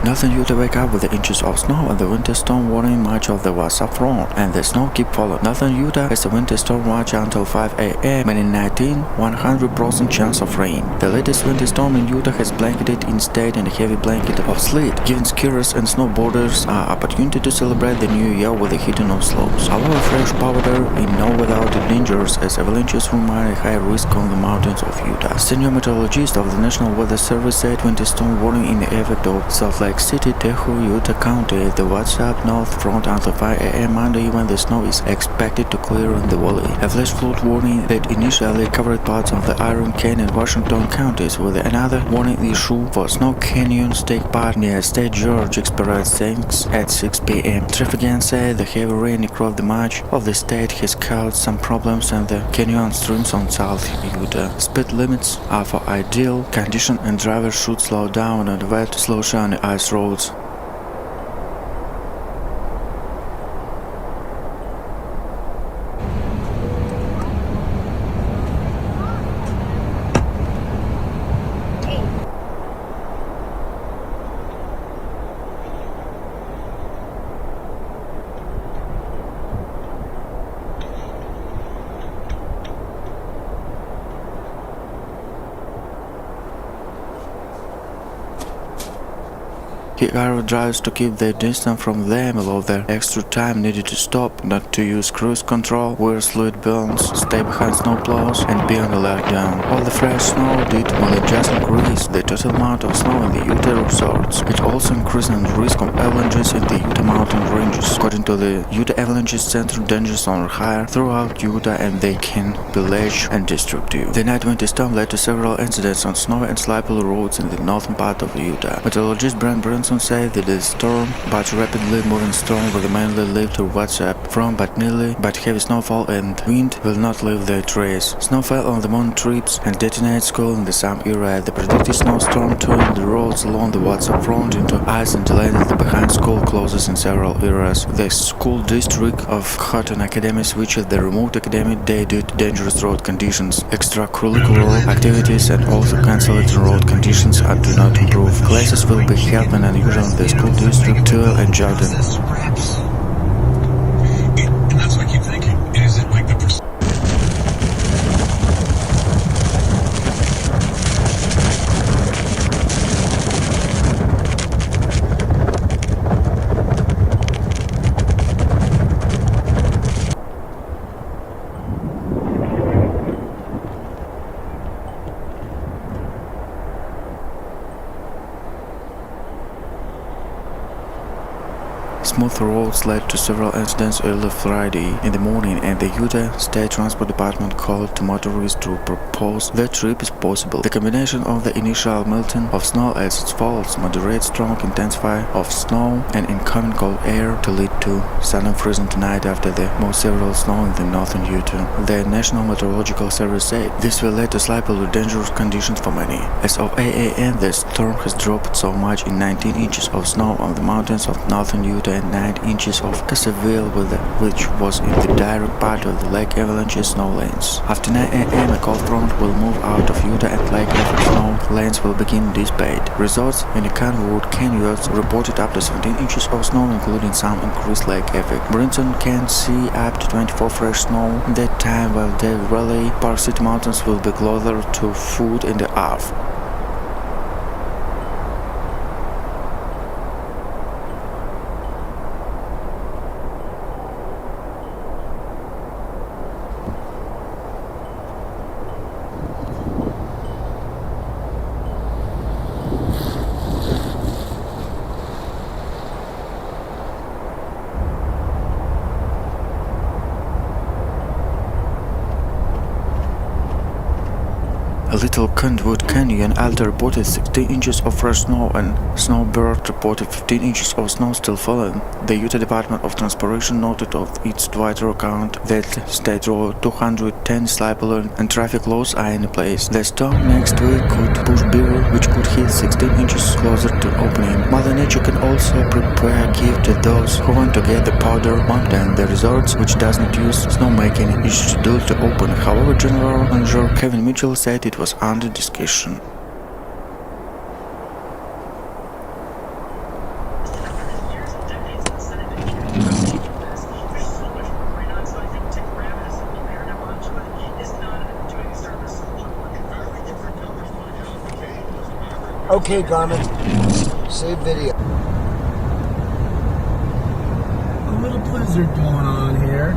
Northern Utah wake up with the inches of snow and the winter storm warning much of the Wasatch Front, and the snow keep falling. Northern Utah has a winter storm watch until 5 a.m. and in 100% chance of rain. The latest winter storm in Utah has blanketed in state in a heavy blanket of sleet, giving skiers and snowboarders an opportunity to celebrate the new year with the heating of slopes. However, fresh powder is not without dangers, as avalanches remain a high risk on the mountains of Utah. Senior meteorologist of the National Weather Service said winter storm warning in effect of Salt Lake City, Tejo, Utah County, the Wasatch North Front until 5 a.m. Monday when the snow is expected to clear in the valley. A flash flood warning that initially covered parts of the Iron Canyon and Washington counties, with another warning issue for Snow Canyon State Park near State George experienced things at 6 p.m. Traffic said the heavy rain across the much of the state has caused some problems in the canyon streams on South Utah. Speed limits are for ideal condition and drivers should slow down on wet, slow shiny ice roads. He encouraged drivers to keep their distance from them, allow their extra time needed to stop, not to use cruise control, wear sled belts, stay behind snowplows, and be on alert down. All the fresh snow did will just increase the total amount of snow in the Utah resorts. It also increased the risk of avalanches in the Utah mountain ranges. According to the Utah Avalanches Center, danger zones are higher throughout Utah and they can be large and destructive. The night winter storm led to several incidents on snowy and slippery roads in the northern part of Utah. Meteorologist Brent Brinson said that the storm, but rapidly moving storm, will mainly leave to Wasatch Front, but heavy snowfall and wind will not leave their trace. Snow fell on the mountain trips and detonated school in the some area. The predicted snowstorm turned the roads along the Wasatch Front into ice and delayed the behind school closes in several areas. The school district of Houghton Academy switched the remote academic day due to dangerous road conditions. Extracurricular activities and also canceled road conditions do not improve. Classes will be held in unusual in the school district too and Jordan. And that's what I keep thinking. Is it like the Smooth roads led to several incidents early Friday in the morning, and the Utah State Transport Department called to motorists to propose the trip is possible. The combination of the initial melting of snow as it falls, moderate strong intensify of snow, and incoming cold air to lead to sudden freezing tonight after the most severe snow in the northern Utah. The National Meteorological Service said this will lead to slightly dangerous conditions for many. As of 8 a.m., the storm has dropped so much in 19 inches of snow on the mountains of northern Utah and 9 inches of Cassaville, which was in the direct part of the Lake Avalanche snow lanes. After 9 a.m., a cold front will move out of Utah and Lake Avalanche snow lanes will begin dissipate. Resorts in the Canwood Canyons reported up to 17 inches of snow, including some increased lake effect. Brinson can see up to 24 fresh snow in that time, while the Raleigh Park City Mountains will be closer to foot in the earth. A Little Canwood Canyon Alta reported 16 inches of fresh snow, and Snowbird reported 15 inches of snow still falling. The Utah Department of Transportation noted of its Twitter account that State Road 210 slippery and traffic laws are in place. The storm next week could push Beaver, which could hit 16 inches closer to opening. Mother Nature can also prepare a gift to those who want to get the Powder Mountain. The resorts, which does not use snowmaking, is scheduled to open. However, General Manager Kevin Mitchell said it was under discussion. Okay, Garmin. Save video. A little blizzard going on here.